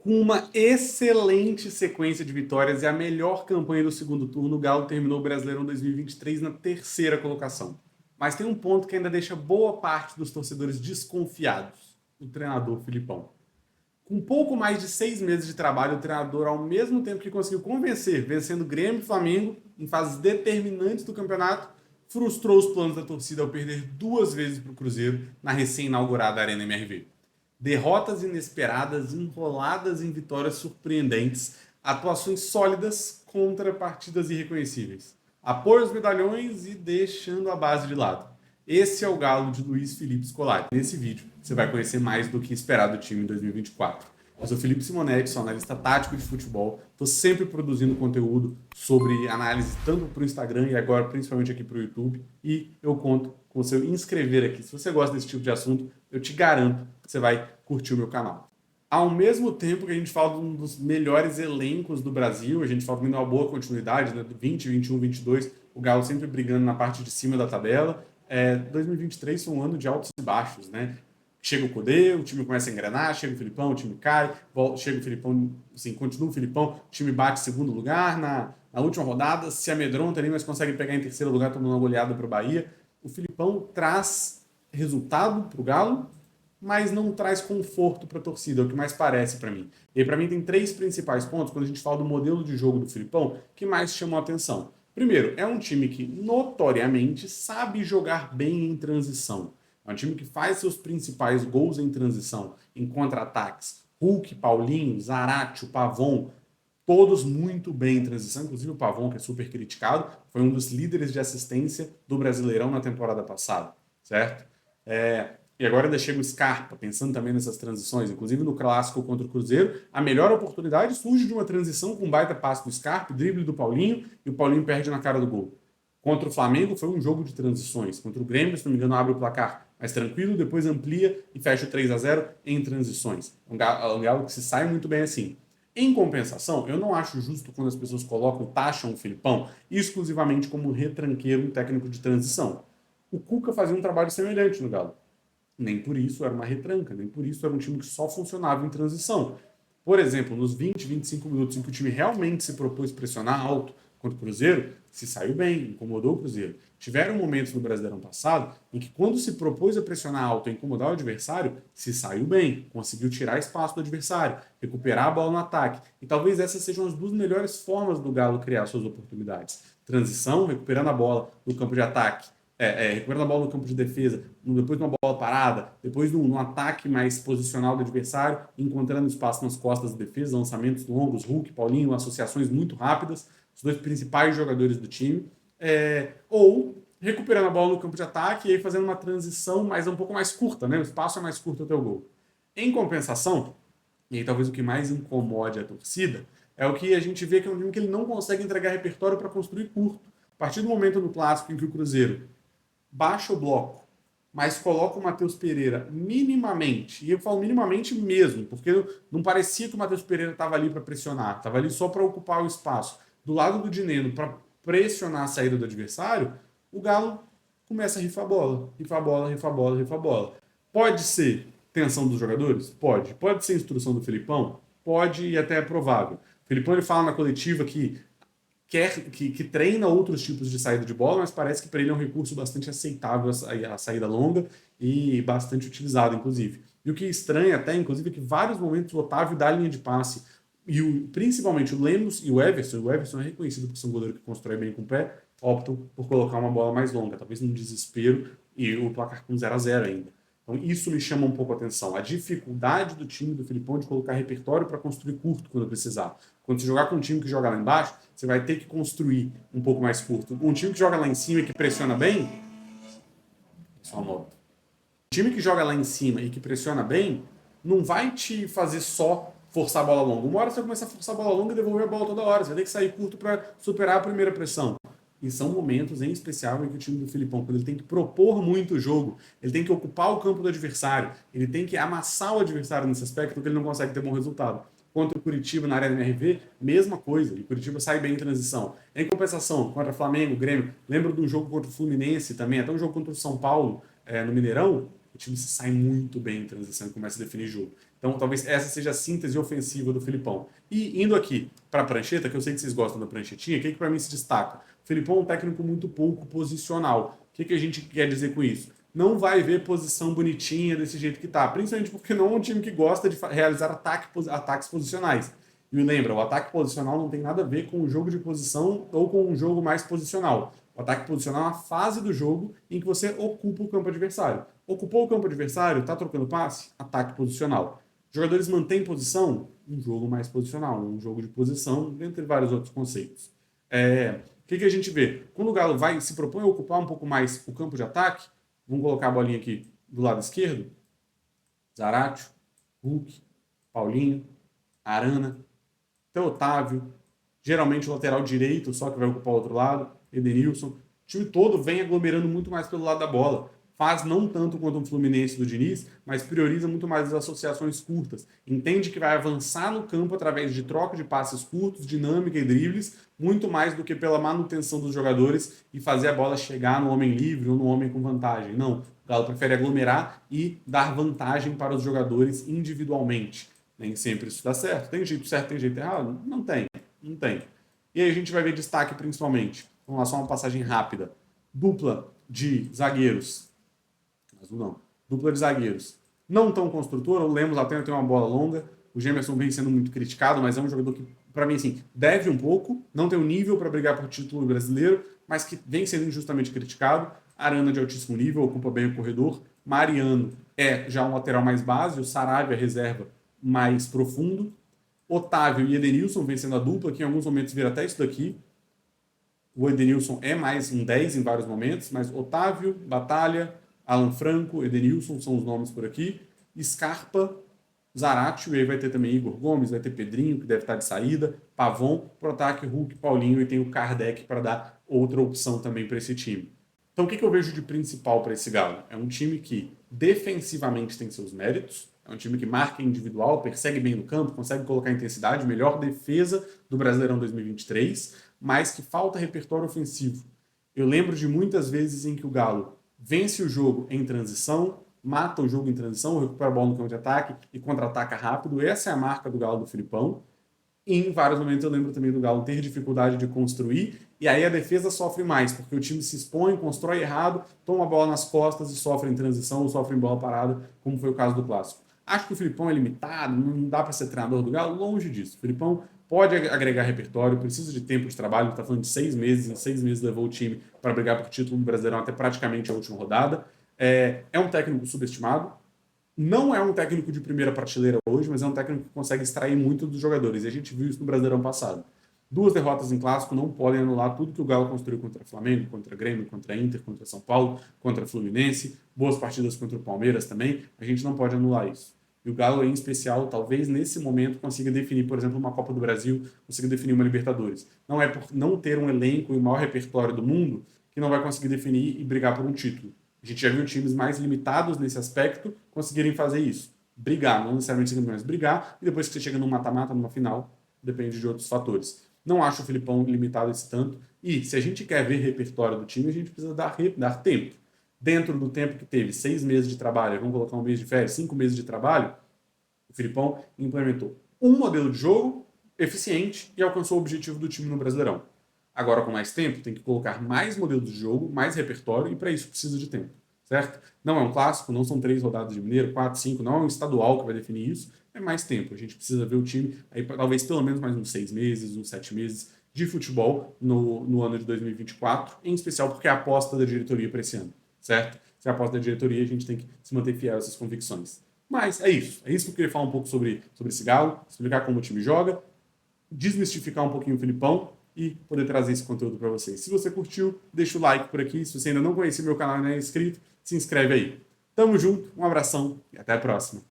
Com uma excelente sequência de vitórias e a melhor campanha do segundo turno, o Galo terminou o Brasileirão 2023 na terceira colocação. Mas tem um ponto que ainda deixa boa parte dos torcedores desconfiados: o treinador Filipão. Com pouco mais de 6 meses de trabalho, o treinador, ao mesmo tempo que conseguiu convencer, vencendo Grêmio e Flamengo em fases determinantes do campeonato, frustrou os planos da torcida ao perder 2 vezes para o Cruzeiro na recém-inaugurada Arena MRV. Derrotas inesperadas, enroladas em vitórias surpreendentes, atuações sólidas contra partidas irreconhecíveis. Apoio aos medalhões e deixando a base de lado. Esse é o Galo de Luiz Felipe Scolari. Nesse vídeo você vai conhecer mais do que esperar do time em 2024. Eu sou Felipe Simonetti, sou analista tático de futebol. Estou sempre produzindo conteúdo sobre análise tanto para o Instagram e agora principalmente aqui para o YouTube. E eu conto com você inscrever aqui. Se você gosta desse tipo de assunto, eu te garanto que você vai curtir o meu canal. Ao mesmo tempo que a gente fala de um dos melhores elencos do Brasil, a gente fala de uma boa continuidade, né, do 20, 21, 22, o Galo sempre brigando na parte de cima da tabela. 2023 foi um ano de altos e baixos, né? Chega o Cudê, o time começa a engrenar, chega o Filipão, o time cai, chega o Filipão, assim, continua o Filipão, o time bate segundo lugar na última rodada, se amedronta ali, mas consegue pegar em terceiro lugar, tomando uma goleada para o Bahia. O Filipão traz resultado para o Galo, mas não traz conforto para a torcida, é o que mais parece para mim. E aí, para mim, tem 3 principais pontos, quando a gente fala do modelo de jogo do Filipão, que mais chamam a atenção. Primeiro, é um time que notoriamente sabe jogar bem em transição. É um time que faz seus principais gols em transição, em contra-ataques. Hulk, Paulinho, Zarate, o Pavon, todos muito bem em transição, inclusive o Pavon, que é super criticado, foi um dos líderes de assistência do Brasileirão na temporada passada, certo? E agora ainda chega o Scarpa, pensando também nessas transições, inclusive no clássico contra o Cruzeiro, a melhor oportunidade surge de uma transição com um baita passe do Scarpa, drible do Paulinho, e o Paulinho perde na cara do gol. Contra o Flamengo foi um jogo de transições. Contra o Grêmio, se não me engano, abre o placar mais tranquilo, depois amplia e fecha o 3-0 em transições. Um Galo que se sai muito bem assim. Em compensação, eu não acho justo quando as pessoas colocam, taxam o Filipão exclusivamente como retranqueiro, um técnico de transição. O Cuca fazia um trabalho semelhante no Galo. Nem por isso era uma retranca, nem por isso era um time que só funcionava em transição. Por exemplo, nos 20, 25 minutos em que o time realmente se propôs pressionar alto contra o Cruzeiro, se saiu bem, incomodou o Cruzeiro. Tiveram momentos no Brasileirão passado em que, quando se propôs a pressionar alto e incomodar o adversário, se saiu bem, conseguiu tirar espaço do adversário, recuperar a bola no ataque. E talvez essas sejam as 2 melhores formas do Galo criar suas oportunidades. Transição, recuperando a bola no campo de ataque, recuperando a bola no campo de defesa, depois de uma bola parada, depois de um ataque mais posicional do adversário, encontrando espaço nas costas da defesa, lançamentos longos, Hulk, Paulinho, associações muito rápidas, os 2 principais jogadores do time, ou recuperando a bola no campo de ataque e aí fazendo uma transição mas um pouco mais curta, né? O espaço é mais curto até o gol. Em compensação, e aí talvez o que mais incomode a torcida, é o que a gente vê que é um time que ele não consegue entregar repertório para construir curto. A partir do momento no clássico em que o Cruzeiro baixa o bloco, mas coloca o Matheus Pereira minimamente, e eu falo minimamente mesmo, porque não parecia que o Matheus Pereira estava ali para pressionar, estava ali só para ocupar o espaço, do lado do Dineno, para pressionar a saída do adversário, o Galo começa a rifar a bola, rifar a bola, rifar a bola, rifar a bola. Pode ser tensão dos jogadores? Pode. Pode ser instrução do Felipão? Pode, e até é provável. O Felipão ele fala na coletiva que treina outros tipos de saída de bola, mas parece que para ele é um recurso bastante aceitável a saída longa e bastante utilizado, inclusive. E o que estranha até, inclusive, é que vários momentos o Otávio dá a linha de passe e principalmente o Lemos e o Everson é reconhecido por ser um goleiro que constrói bem com o pé, optam por colocar uma bola mais longa, talvez num desespero, e o placar com 0-0 ainda. Então isso me chama um pouco a atenção, a dificuldade do time do Filipão de colocar repertório para construir curto quando precisar. Quando você jogar com um time que joga lá embaixo, você vai ter que construir um pouco mais curto. Um time que joga lá em cima e que pressiona bem, só nota. Um time que joga lá em cima e que pressiona bem, não vai te fazer só forçar a bola longa. Uma hora você vai começar a forçar a bola longa e devolver a bola toda hora. Você vai ter que sair curto para superar a primeira pressão. E são momentos, em especial, em que o time do Filipão, quando ele tem que propor muito o jogo, ele tem que ocupar o campo do adversário, ele tem que amassar o adversário nesse aspecto, que ele não consegue ter bom resultado. Contra o Curitiba na Arena MRV, mesma coisa. E o Curitiba sai bem em transição. Em compensação, contra Flamengo, Grêmio, lembro de um jogo contra o Fluminense também, até um jogo contra o São Paulo no Mineirão, o time se sai muito bem em transição e começa a definir jogo. Então, talvez essa seja a síntese ofensiva do Filipão. E indo aqui para a prancheta, que eu sei que vocês gostam da pranchetinha, o que para mim se destaca? O Filipão é um técnico muito pouco posicional. O que a gente quer dizer com isso? Não vai ver posição bonitinha desse jeito que tá, principalmente porque não é um time que gosta de realizar ataques posicionais. E lembra, o ataque posicional não tem nada a ver com o jogo de posição ou com um jogo mais posicional. O ataque posicional é uma fase do jogo em que você ocupa o campo adversário. Ocupou o campo adversário, está trocando passe? Ataque posicional. Jogadores mantêm posição? Um jogo mais posicional, um jogo de posição, entre vários outros conceitos. O que a gente vê? Quando o Galo se propõe a ocupar um pouco mais o campo de ataque, vamos colocar a bolinha aqui do lado esquerdo, Zaratio, Hulk, Paulinho, Arana, até Otávio, geralmente o lateral direito só que vai ocupar o outro lado, Edenilson. O time todo vem aglomerando muito mais pelo lado da bola. Faz não tanto quanto o Fluminense do Diniz, mas prioriza muito mais as associações curtas. Entende que vai avançar no campo através de troca de passes curtos, dinâmica e dribles, muito mais do que pela manutenção dos jogadores e fazer a bola chegar no homem livre ou no homem com vantagem. Não, o Galo prefere aglomerar e dar vantagem para os jogadores individualmente. Nem sempre isso dá certo. Tem jeito certo, tem jeito errado? Não tem, não tem. E aí a gente vai ver destaque principalmente. Vamos lá, só uma passagem rápida. Dupla de zagueiros. Azul não. Dupla de zagueiros. Não tão construtora, o Lemos até tem uma bola longa. O Gemerson vem sendo muito criticado, mas é um jogador que, para mim, assim, deve um pouco. Não tem o nível para brigar por título brasileiro, mas que vem sendo injustamente criticado. Arana de altíssimo nível, ocupa bem o corredor. Mariano é já um lateral mais base. O Saravia reserva mais profundo. Otávio e Edenilson vem sendo a dupla, que em alguns momentos vira até isso daqui. O Edenilson é mais um 10 em vários momentos, mas Otávio, Batalha, Alan Franco, Edenilson são os nomes por aqui. Scarpa, Zaratio, e aí vai ter também Igor Gomes, vai ter Pedrinho, que deve estar de saída, Pavon, pro ataque, Hulk, Paulinho, e tem o Kardec para dar outra opção também para esse time. Então o que eu vejo de principal para esse Galo? É um time que defensivamente tem seus méritos, é um time que marca individual, persegue bem no campo, consegue colocar intensidade, melhor defesa do Brasileirão 2023, mas que falta repertório ofensivo. Eu lembro de muitas vezes em que o Galo vence o jogo em transição, mata o jogo em transição, recupera a bola no campo de ataque e contra-ataca rápido. Essa é a marca do Galo do Filipão. E em vários momentos eu lembro também do Galo ter dificuldade de construir, e aí a defesa sofre mais, porque o time se expõe, constrói errado, toma a bola nas costas e sofre em transição ou sofre em bola parada, como foi o caso do Clássico. Acho que o Filipão é limitado, não dá para ser treinador do Galo, longe disso. O Filipão pode agregar repertório, precisa de tempo de trabalho, está falando de 6 meses, em 6 meses levou o time para brigar por título do Brasileirão até praticamente a última rodada. É um técnico subestimado, não é um técnico de primeira prateleira hoje, mas é um técnico que consegue extrair muito dos jogadores, e a gente viu isso no Brasileirão passado. 2 derrotas em clássico não podem anular tudo que o Galo construiu contra Flamengo, contra Grêmio, contra Inter, contra São Paulo, contra Fluminense, boas partidas contra o Palmeiras também, a gente não pode anular isso. E o Galo, em especial, talvez nesse momento consiga definir, por exemplo, uma Copa do Brasil, consiga definir uma Libertadores. Não é por não ter um elenco e o maior repertório do mundo que não vai conseguir definir e brigar por um título. A gente já viu times mais limitados nesse aspecto conseguirem fazer isso. Brigar, não necessariamente ser campeão, mas brigar, e depois que você chega num mata-mata, numa final, depende de outros fatores. Não acho o Filipão limitado esse tanto, e se a gente quer ver repertório do time, a gente precisa dar tempo. Dentro do tempo que teve 6 meses de trabalho, vamos colocar um mês de férias, 5 meses de trabalho, o Filipão implementou um modelo de jogo eficiente e alcançou o objetivo do time no Brasileirão. Agora, com mais tempo, tem que colocar mais modelos de jogo, mais repertório, e para isso precisa de tempo, certo? Não é um clássico, não são 3 rodadas de Mineiro, 4, 5, não é um estadual que vai definir isso, é mais tempo. A gente precisa ver o time, aí talvez pelo menos mais uns 6 meses, uns 7 meses de futebol no ano de 2024, em especial porque é a aposta da diretoria para esse ano, certo? Se é a aposta da diretoria, a gente tem que se manter fiel a essas convicções. Mas é isso que eu queria falar um pouco sobre esse Galo, explicar como o time joga, desmistificar um pouquinho o Filipão e poder trazer esse conteúdo para vocês. Se você curtiu, deixa o like por aqui. Se você ainda não conhecia meu canal e não é inscrito, se inscreve aí. Tamo junto, um abração e até a próxima.